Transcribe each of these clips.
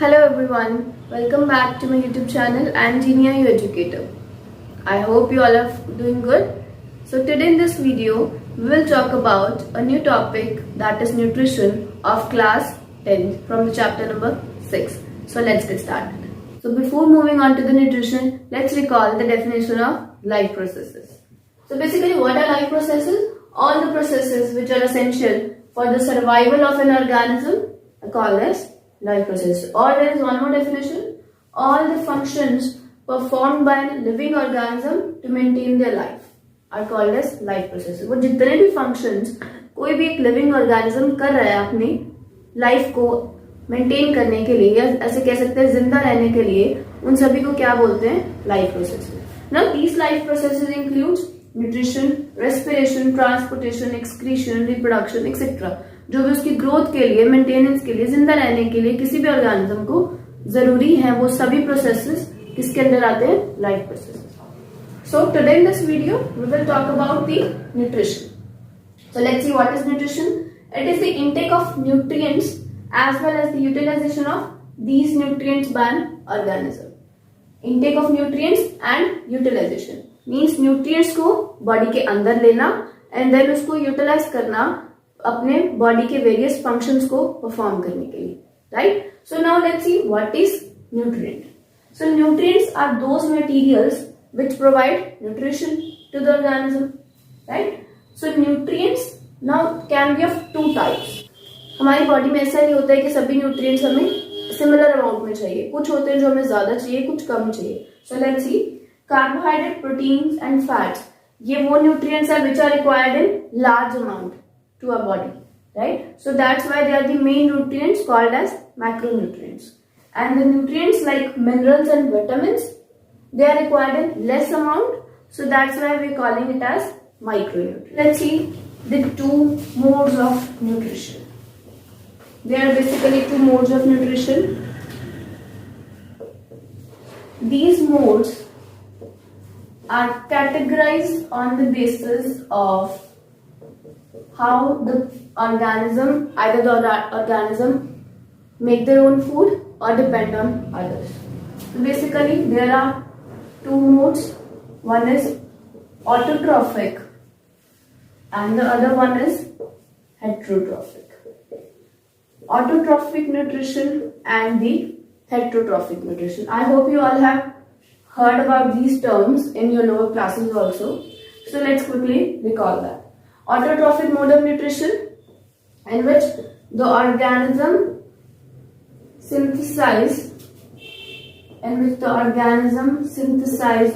Hello everyone, welcome back to my YouTube channel. I am Genia, your educator. I hope you all are doing good. So today in this video, we will talk about a new topic, that is nutrition of class 10 from the chapter number 6. So let's get started. So before moving on to the nutrition, let's recall the definition of life processes. So basically, what are life processes? All the processes which are essential for the survival of an organism are called as life processes. Or there is one more definition: all the functions performed by a living organism to maintain their life are called as life processes. वो जितने भी functions कोई भी एक living organism कर रहा है अपनी life को maintain करने के लिए, या ऐसे कह सकते हैं जिंदा रहने के लिए, उन सभी को क्या बोलते हैं? life processes. Now these life processes includes nutrition, respiration, transportation, excretion, reproduction, etc. जो भी उसकी ग्रोथ के लिए, मेंटेनेंस के लिए, जिंदा रहने के लिए किसी भी ऑर्गेनिज्म को जरूरी है, वो सभी प्रोसेसेस किसके अंदर आते हैं? Life processes. So today in this video we will talk about the nutrition. So let's see what is nutrition. It is the intake of nutrients as well as the utilisation of these nutrients by an organism. Intake of nutrients and utilisation means nutrients को body के अंदर लेना and then उसको utilise करना अपने body के various functions को perform करने के लिए, right? So now let's see what is nutrient. So nutrients are those materials which provide nutrition to the organism, right? So nutrients now can be of two types. हमारी body में ऐसा नहीं होता है कि सभी न्यूट्रिएंट्स हमें सिमिलर अमाउंट में चाहिए. कुछ होते हैं जो हमें ज्यादा चाहिए, कुछ कम चाहिए. So let's see carbohydrate, proteins and fats, ये वो nutrients are which are required in large amount to our body, right? So that's why they are the main nutrients called as macronutrients. And the nutrients like minerals and vitamins, they are required in less amount, so that's why we're calling it as micronutrients. Let's see the two modes of nutrition. There are basically two modes of nutrition. These modes are categorized on the basis of how the organism, either the organism make their own food or depend on others. So basically there are two modes. One is autotrophic and the other one is heterotrophic. Autotrophic nutrition and the heterotrophic nutrition. I hope you all have heard about these terms in your lower classes also. So let's quickly recall that. Autotrophic mode of nutrition, in which the organism synthesize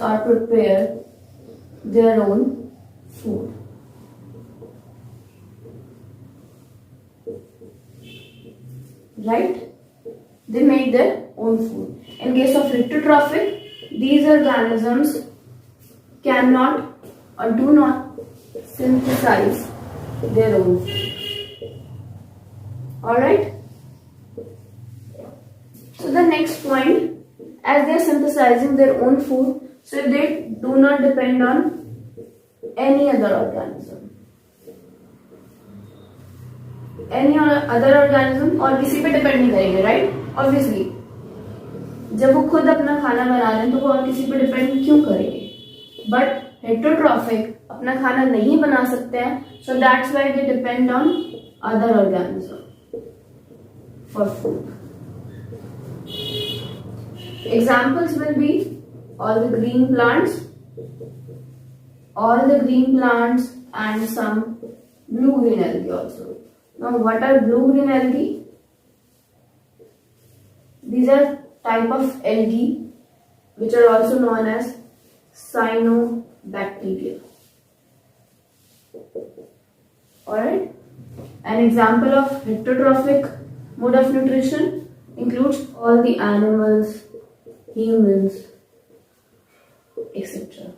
or prepare their own food. Right? They make their own food. In case of heterotrophic, these organisms cannot or do not synthesize their own food. Alright? So the next point, as they are synthesizing their own food, so they do not depend on any other organism. Any other organism और किसी पे depend नहीं करेंगे, right? Obviously जब वो खुद अपना खाना बना रहे हैं तो वो और किसी पे डिपेंड क्यों करेंगे? बट हेटरोट्रॉफिक अपना खाना नहीं बना सकते हैं, so that's why they depend on other organism for food. Examples will be all the green plants and some blue-green algae also. Now what are blue-green algae? These are type of algae which are also known as cyanobacteria. Alright? An example of heterotrophic mode of nutrition includes all the animals, humans, etc.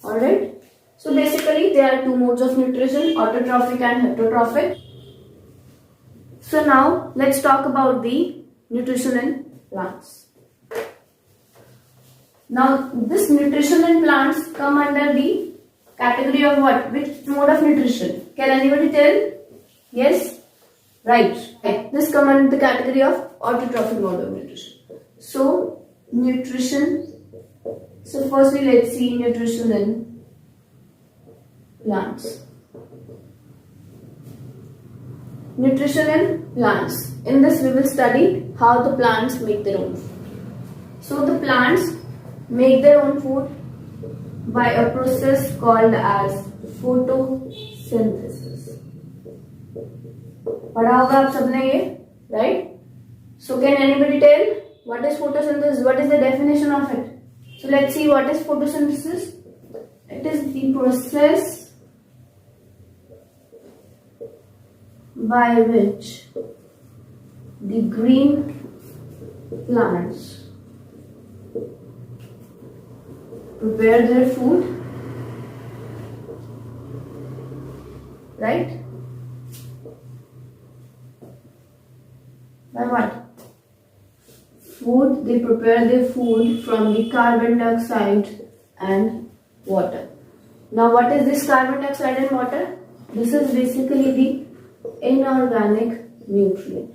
Alright? So basically there are two modes of nutrition, autotrophic and heterotrophic. So now let's talk about the nutrition in plants. Now this nutrition in plants come under the category of what? Which mode of nutrition? Can anybody tell? Yes? Right. The This come under the category of autotrophic mode of nutrition. So nutrition. So firstly, let's see nutrition in plants. Nutrition in plants. In this we will study how the plants make their own food. So the plants make their own food by a process called as photosynthesis. पढ़ा होगा आप सबने ये, right? So can anybody tell what is photosynthesis? What is the definition of it? So let's see what is photosynthesis. It is the process by which the green plants prepare their food, right? By what? Food. They prepare their food from the carbon dioxide and water. Now what is this carbon dioxide and water? This is basically the inorganic nutrient.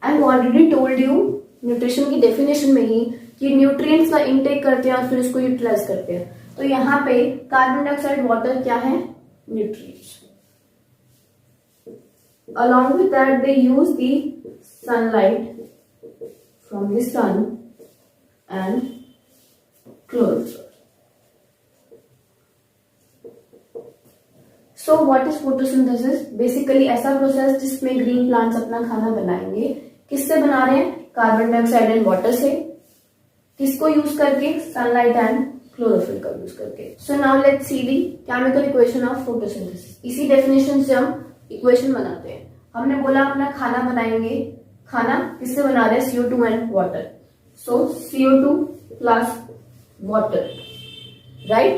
I've already told you nutrition की definition में ही कि nutrients का intake करते हैं और फिर उसको utilise करते हैं. तो यहाँ पे कार्बन डाइऑक्साइड, वाटर क्या है? Nutrients. Along with that, they use the sunlight from the sun and chlorophyll. So what is photosynthesis? Basically ऐसा प्रोसेस जिसमें ग्रीन प्लांट्स अपना खाना बनाएंगे. किससे बना रहे हैं? कार्बन डाइऑक्साइड एंड वाटर से. किसको यूज करके? सनलाइट एंड क्लोरोफिल का यूज करके. सो now let's C the chemical equation of photosynthesis. इसी डेफिनेशन से हम इक्वेशन बनाते हैं. हमने बोला अपना खाना बनाएंगे. खाना किससे बना रहे हैं? CO2 and water. So CO2 plus water, right.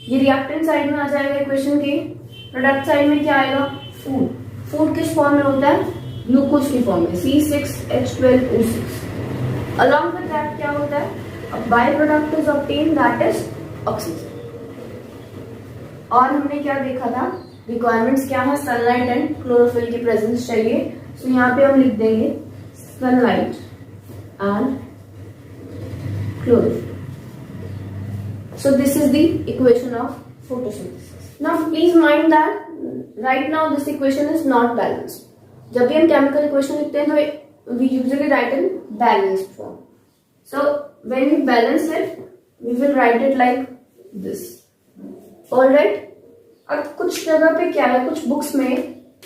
ये रिएक्टेंट साइड में आ जाएगा इक्वेशन के. प्रोडक्ट साइड में क्या आएगा? फूड. फूड किस फॉर्म में होता है? ग्लूकोज की फॉर्म में, C6H12O6. अलॉन्ग विद दैट क्या होता है? By product is obtain, that is oxygen. और हमने क्या देखा था? रिक्वायरमेंट्स क्या है? सनलाइट एंड क्लोरोफिल की प्रेजेंस चाहिए. सो यहाँ पे हम लिख देंगे sunlight and chlorophyll. So this is the equation of photosynthesis. Now please mind that right now this equation is not balanced. जब भी हम केमिकल इक्वेशन लिखते हैं तो we usually write in balanced form. So when we balance it, we will write it like this. Alright? अब कुछ जगह पे क्या है? कुछ बुक्स में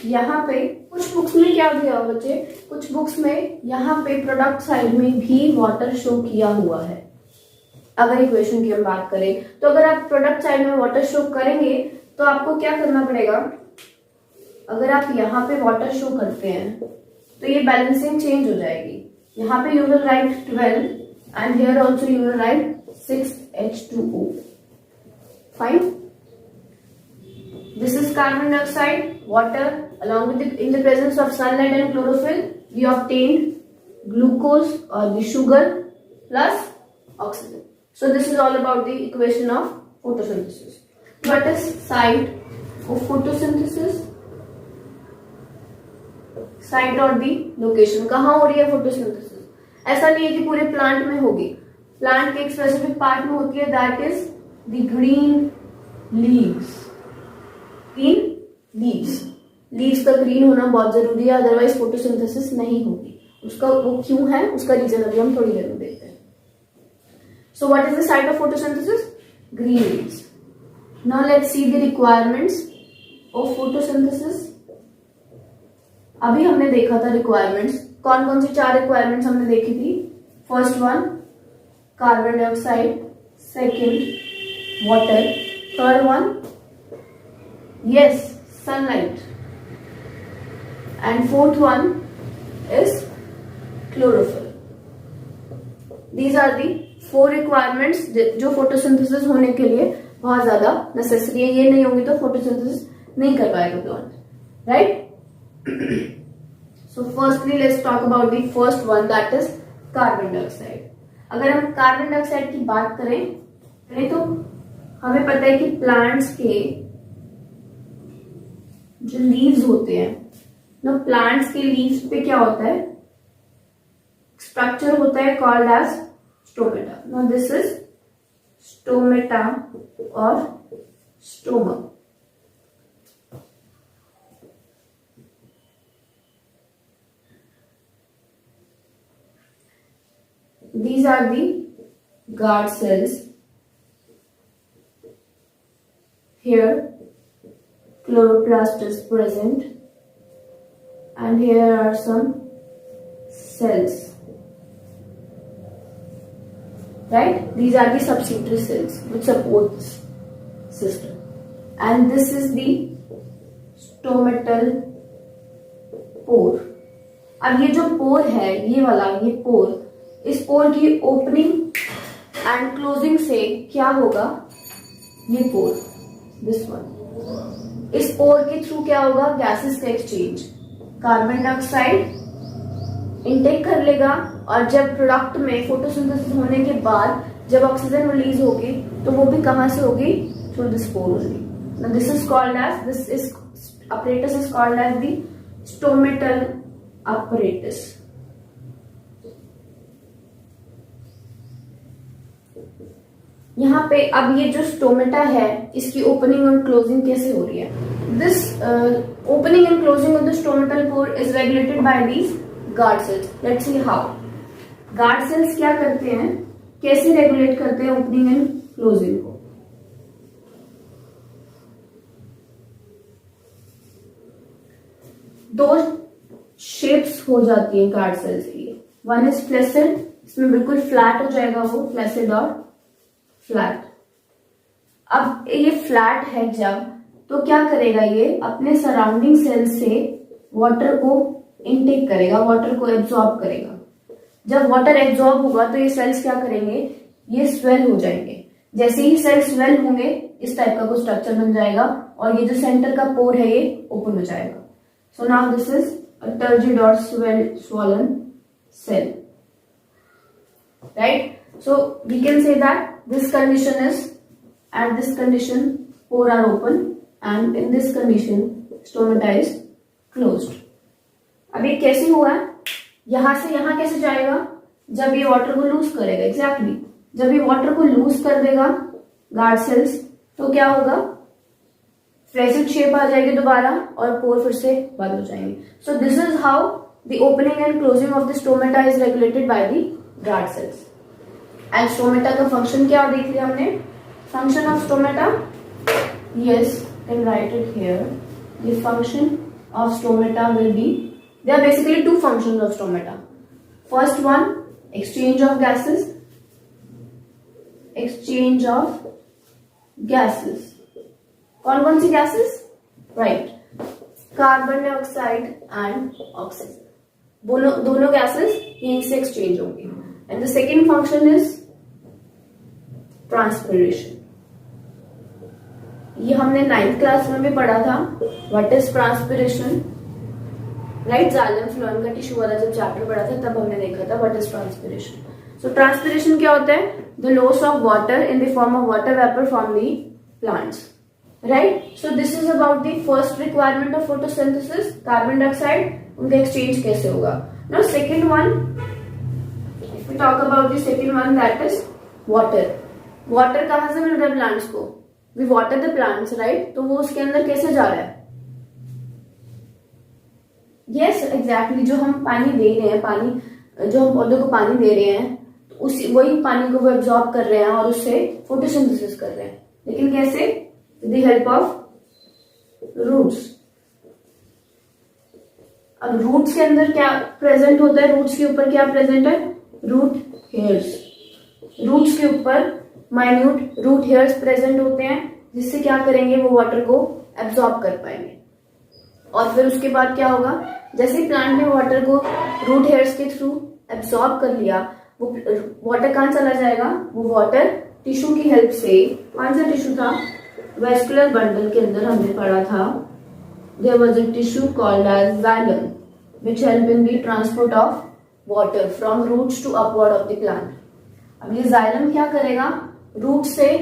यहाँ पे, कुछ बुक्स में क्या दिया हुआ बच्चे? कुछ बुक्स में यहाँ पे प्रोडक्ट साइड में भी वाटर शो किया हुआ है. अगर इक्वेशन की हम बात करें तो अगर आप प्रोडक्ट साइड में वाटर शो करेंगे तो आपको क्या करना पड़ेगा? अगर आप यहाँ पे वाटर शो करते हैं तो ये बैलेंसिंग चेंज हो जाएगी. यहाँ पे you will write 12 and here also you will write 6H2O. Fine. This is carbon dioxide, water. Along with it, in the presence of sunlight and chlorophyll, we obtained glucose or the sugar plus oxygen. So this is all about the equation of photosynthesis. What is site of photosynthesis? Site और the location. कहाँ हो रही है photosynthesis? ऐसा नहीं है कि पूरे प्लांट में होगी. प्लांट के एक स्पेसिफिक पार्ट में होती है, that is the green leaves. Green leaves. Leaves का ग्रीन होना बहुत जरूरी है, अदरवाइज फोटोसिंथेसिस नहीं होगी. उसका वो क्यों है, उसका रीजन अभी हम थोड़ी देर में देखते हैं. So what is the site of photosynthesis? Green leaves. Now let's see the requirements of photosynthesis. अभी हमने देखा था रिक्वायरमेंट्स. कौन कौन सी 4 रिक्वायरमेंट्स हमने देखी थी? First one carbon dioxide, second water, third one yes sunlight, and fourth one is chlorophyll. These are the 4 requirements जो फोटोसिंथेसिस होने के लिए बहुत ज्यादा नेसेसरी है. ये नहीं होंगी तो फोटोसिंथेसिस नहीं कर पाएगा plant, right. So firstly let's talk about the first one, that is carbon dioxide. अगर हम कार्बन डाइऑक्साइड की बात करें तो हमें पता है कि प्लांट्स के जो लीव्स होते हैं ना, प्लांट्स के लीव्स पे क्या होता है, स्ट्रक्चर होता है called as stomata. Now this is stomata और stoma. These are the guard cells. Here chloroplast is present and here are some cells, right? These are the subsidiary cells which support this system, and this is the stomatal pore. अब ये जो पोर है, ये वाला, ये पोर, इस पोर की opening and closing से क्या होगा, ये पोर, दिस वन, इस पोर के थ्रू क्या होगा, गैसेस का एक्सचेंज. कार्बन डाइऑक्साइड इनटेक कर लेगा और जब प्रोडक्ट में फोटोसिंथेसिस होने के बाद जब ऑक्सीजन रिलीज होगी तो वो भी कहां से होगी, through this pore only. Now this is called as, this is apparatus is called as the stomatal apparatus. यहाँ पे अब ये जो स्टोमेटा है, इसकी ओपनिंग और क्लोजिंग कैसे हो रही है. This opening and closing of the stomatal pore is regulated by these guard cells. Let's see how. Guard cells क्या करते हैं, कैसे रेगुलेट करते हैं ओपनिंग एंड क्लोजिंग को. दो शेप्स हो जाती हैं गार्ड सेल्स की. वन इज फ्लैसिड, इसमें बिल्कुल फ्लैट हो जाएगा वो, फ्लैसिड और फ्लैट. अब ये फ्लैट है जब, तो क्या करेगा, ये अपने सराउंडिंग सेल से वाटर को इनटेक करेगा, वाटर को एब्जॉर्ब करेगा. जब वाटर एब्जॉर्ब होगा तो ये सेल्स क्या करेंगे, ये स्वेल हो जाएंगे. जैसे ही सेल स्वेल होंगे इस टाइप का कुछ स्ट्रक्चर बन जाएगा और ये जो सेंटर का पोर है ये ओपन हो जाएगा. So now this is a turgid और swollen cell, right? So we can say that this condition is, at this condition pore are open and in this condition stomata is closed. अब ये कैसे हुआ है, यहां से यहां कैसे जाएगा, जब ये वाटर को लूज करेगा. एग्जैक्टली जब ये वाटर को लूज कर देगा गार्ड सेल्स तो क्या होगा, फ्लैसिड शेप आ जाएगी दोबारा और पोर फिर से बंद हो जाएंगे. सो this is how the opening and closing of the stomata is regulated by the guard cells. And stomata का फंक्शन क्या देख लिया हमने. Function of stomata, yes, can write it here. The function of stomata will be, there are basically two functions of stomata. First one, exchange of gases. Exchange of gases. कौन सी gases? Right. Carbon dioxide and oxygen, दोनों gases यहीं से exchange होंगी. And the second function is transpiration. ये हमने 9th class में भी पढ़ा था. What is transpiration? Right, xylem phloem का टिश्यू वाला जब चैप्टर पढ़ा था तब हमने देखा था what is transpiration. So transpiration क्या होता है, the loss of water in the form of water vapour from the plants, right. So this is about the first requirement of photosynthesis, carbon dioxide, उनका एक्सचेंज कैसे होगा. Now second one, if we talk about the second one, that is water. Water कहां से मिल रहा है plants को, we water the plants, right. तो वो उसके अंदर कैसे जा रहा है, यस, एग्जैक्टली जो हम पानी दे रहे हैं, पानी जो हम पौधों को पानी दे रहे हैं, तो उसी वही पानी को वो एब्जॉर्ब कर रहे हैं और उससे फोटोसिंथेसिस कर रहे हैं. लेकिन कैसे, with the help of roots. अब रूट्स के अंदर क्या प्रेजेंट होता है, रूट्स के ऊपर क्या प्रेजेंट है, रूट हेयर्स. रूट्स के ऊपर माइन्यूट रूट हेयर्स प्रेजेंट होते हैं जिससे क्या करेंगे, वो वाटर को एब्जॉर्ब कर पाएंगे. और फिर उसके बाद क्या होगा, जैसे प्लांट ने वाटर को रूट हेयर्स के थ्रू एब्सॉर्ब कर लिया, वो वाटर कहां चला जाएगा, वो वाटर टिश्यू की हेल्प से, कौन सा टिश्यू था, वेस्कुलर बंडल के अंदर हमने पढ़ा था, there was a tissue called as xylem which help in the transport of water from roots to upward of the plant. अब ये जाइलम क्या करेगा, रूट से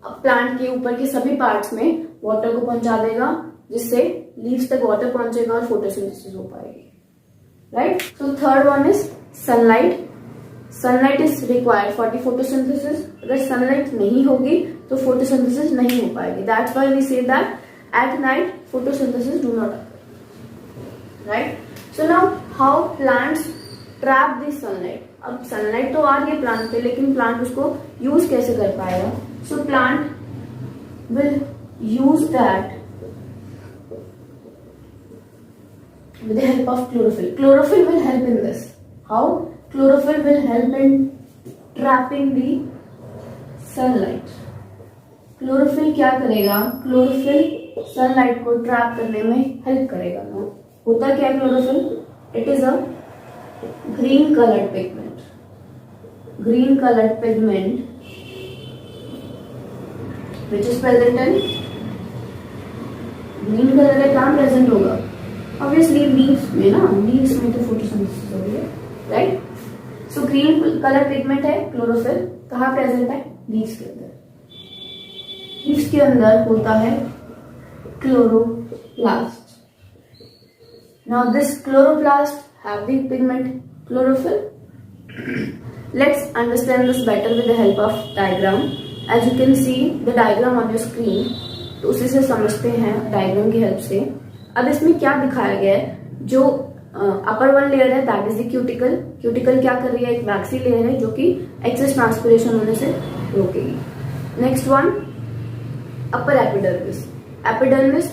प्लांट के ऊपर के सभी पार्ट्स में वाटर को पहुंचा देगा जिससे लीव्स तक वाटर पहुंचेगा और फोटोसिंथेसिस हो पाएगी, right. So third one is sunlight. Sunlight is required for the photosynthesis. अगर सनलाइट नहीं होगी तो फोटोसिंथेसिस नहीं हो पाएगी। That's why we say that at night photosynthesis do not occur, right. So now how plants trap the sunlight. अब sunlight तो आ रही है प्लांट पे, लेकिन प्लांट उसको यूज कैसे कर पाएगा? So plant will use that with the help of chlorophyll. Chlorophyll will help in this. How? Chlorophyll will help in trapping the sunlight. Chlorophyll क्या करेगा? Chlorophyll sunlight को ट्रैप करने में हेल्प करेगा। होता क्या है chlorophyll? It is a green colored pigment. Green colored pigment which is present in green color है, कहाँ प्रेजेंट होगा? ऑब्वियसली लीव्स में ना, लीव्स में तो फोटोसिंथेसिस हो रही है, right. So green colour pigment है क्लोरोफिल, कहाँ प्रेजेंट है? लीव्स के अंदर। लीव्स के अंदर होता है chloroplast. Now this chloroplast have the pigment chlorophyll. Let's understand this better with the help of diagram. As you can see the diagram on your screen, तो उसी से समझते हैं डायग्राम की हेल्प से। अब इसमें क्या दिखाया गया है? जो अपर वन लेयर है that is the cuticle. Cuticle क्या कर रही है? एक वैक्सी लेयर है जो कि एक्सेस ट्रांसपिरेशन होने से रोकेगी। Next one upper epidermis. Epidermis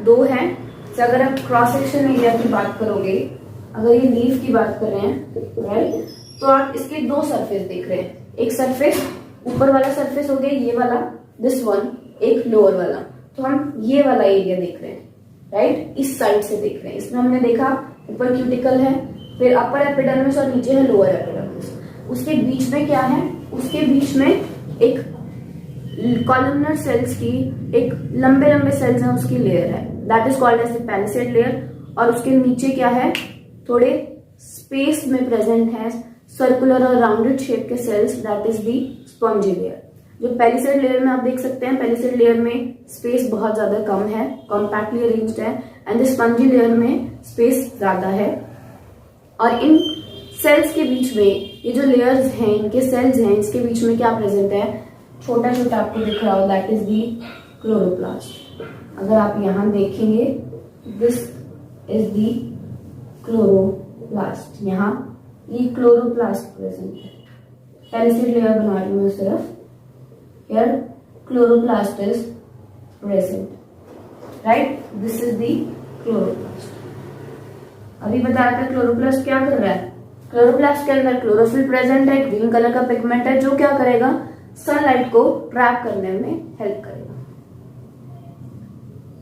दो है। तो अगर आप क्रॉस सेक्शन एरिया की बात करोगे, अगर ये लीफ की बात कर रहे हैं, राइट, तो आप इसके दो सरफेस देख रहे हैं। एक सरफेस ऊपर वाला सरफेस हो गया ये वाला, दिस वन, एक लोअर वाला। तो हम ये वाला एरिया देख रहे हैं, राइट, इस साइड से देख रहे हैं। इसमें हमने देखा ऊपर क्यूटिकल है, फिर अपर एपिडर्मिस और नीचे है लोअर एपिडर्मिस। उसके बीच में क्या है? उसके बीच में एक कॉलमनर सेल्स की एक लंबे लंबे सेल्स हैं उसकी लेयर है, that is called as the palisade layer. और उसके नीचे क्या है? थोड़े स्पेस में प्रेजेंट है सर्कुलर और राउंडेड शेप के cells, that is the spongy layer. जो पैलिसेड लेयर में आप देख सकते हैं, पैलिसेड लेयर में स्पेस बहुत ज्यादा कम है, कॉम्पैक्टली अरेंज्ड है, एंड स्पंजी लेयर में स्पेस ज्यादा है। और इन सेल्स के बीच में ये जो लेयर्स हैं, इनके सेल्स हैं, इसके बीच में क्या प्रेजेंट है? छोटा छोटा आपको दिख रहा हो, दैट इज दी क्लोरोप्लास्ट। अगर आप यहां देखेंगे, दिस इज दी क्लोरोप्लास्ट। यहाँ ये क्लोरोप्लास्ट प्रेजेंट है। पैलिसेड लेयर बना रही हूँ मैं सिर्फ। Here chloroplast is present, right? This is the chloroplast. अभी बताया था क्लोरोप्लास्ट क्या कर रहा है? क्लोरोप्लास्ट के अंदर क्लोरोफिल प्रेजेंट है, ग्रीन कलर का पिगमेंट है जो क्या करेगा? सनलाइट को ट्रैप करने में हेल्प करेगा,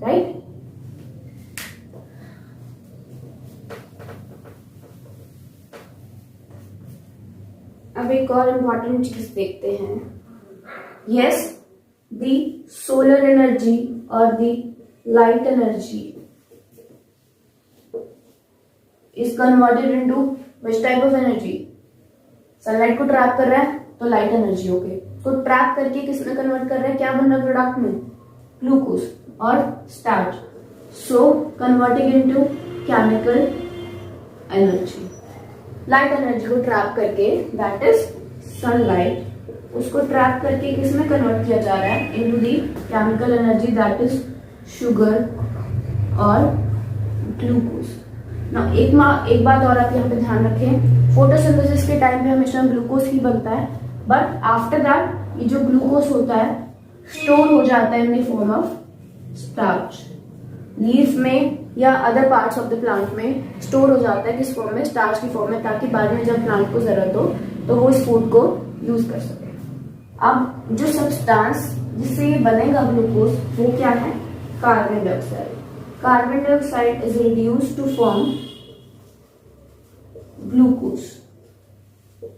राइट। अब एक और इम्पॉर्टेंट चीज देखते हैं। Yes, the solar energy or the light energy is converted into which type of energy? Sunlight को ट्रैप कर रहा है तो लाइट एनर्जी हो गई। तो ट्रैप करके किसमें कन्वर्ट कर रहा है? क्या बन रहा है प्रोडक्ट में? ग्लूकोज और starch. So converting into chemical energy. Light energy को ट्रैप करके, दैट इज सनलाइट, उसको ट्रैप करके किसमें कन्वर्ट किया जा रहा है? Into the chemical energy, that is sugar और ग्लूकोज। ना एक बात और आप यहाँ पे ध्यान रखें, फोटोसिंथेसिस के टाइम पे हमेशा ग्लूकोज ही बनता है, बट आफ्टर दैट ये जो ग्लूकोज होता है स्टोर हो जाता है इन the form of starch. Leaf में या other parts of the plant में स्टोर हो जाता है किस फॉर्म में? स्टार्च की फॉर्म में, ताकि बाद में जब प्लांट को जरूरत हो तो वो इस फूड को यूज कर सके। अब जो सब्सटेंस जिससे ये बनेगा ग्लूकोज, वो क्या है? Carbon dioxide. Carbon dioxide is reduced to form glucose.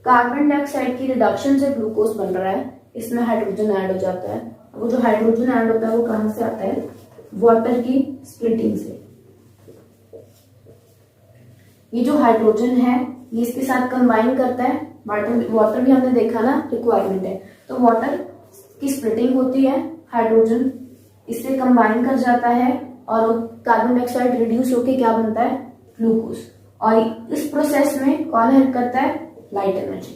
Carbon dioxide की रिडक्शन से ग्लूकोज बन रहा है, इसमें हाइड्रोजन ऐड हो जाता है। वो जो हाइड्रोजन ऐड होता है वो कहां से आता है? वाटर की स्प्लिटिंग से। ये जो हाइड्रोजन है ये इसके साथ कंबाइन करता है, वाटर भी हमने देखा ना रिक्वायरमेंट है, तो वाटर की स्प्लिटिंग होती है, हाइड्रोजन इससे कंबाइन कर जाता है और कार्बन डाइऑक्साइड रिड्यूस होके क्या बनता है, ग्लूकोज। और इस प्रोसेस में कौन हेल्प करता है, लाइट एनर्जी।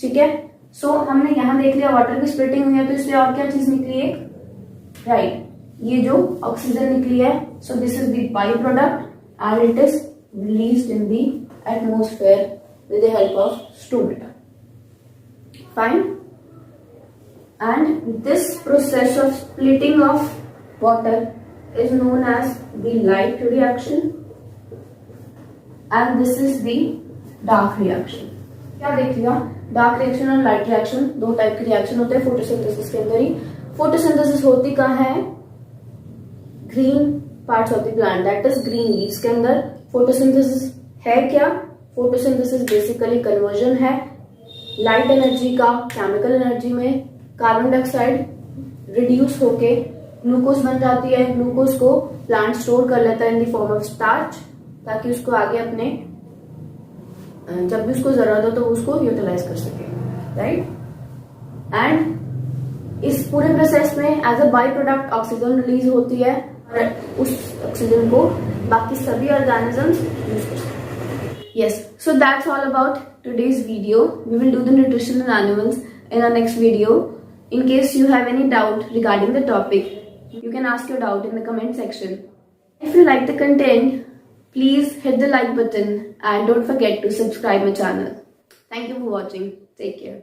ठीक है, सो हमने यहाँ देख लिया वाटर की स्प्लिटिंग हुई है, तो इसलिए और क्या चीज निकली है, राइट, ये जो ऑक्सीजन निकली है। सो this is the by product and it is released in the atmosphere with the help of stomata. Fine, and this process of splitting of water is known as the light reaction and this is the dark reaction। क्या देख लिया, dark reaction और light reaction, दो type के reaction होते हैं photosynthesis के अंदर ही। फोटोसिंथेसिस होती कहाँ है, green parts of the plant, that is green leaves के अंदर। फोटोसिंथेसिस है क्या, फोटोसिंथेसिस बेसिकली कन्वर्जन है लाइट एनर्जी का केमिकल एनर्जी में। कार्बन डाइऑक्साइड रिड्यूस होके ग्लूकोज बन जाती है, ग्लूकोज को प्लांट स्टोर कर लेता है इन द फॉर्म ऑफ स्टार्च, ताकि उसको आगे अपने जब भी उसको जरूरत हो तो उसको यूटिलाइज कर सके, राइट। एंड इस पूरे प्रोसेस में as a by product oxygen release होती है और उस ऑक्सीजन को बाकी सभी ऑर्गेनिजम्स यूज कर सकते हैं। Yes, so that's all about today's video. We will do the nutrition in animals in our next video. In case you have any doubt regarding the topic, you can ask your doubt in the comment section. If you like the content, please hit the like button and don't forget to subscribe my channel. Thank you for watching. Take care.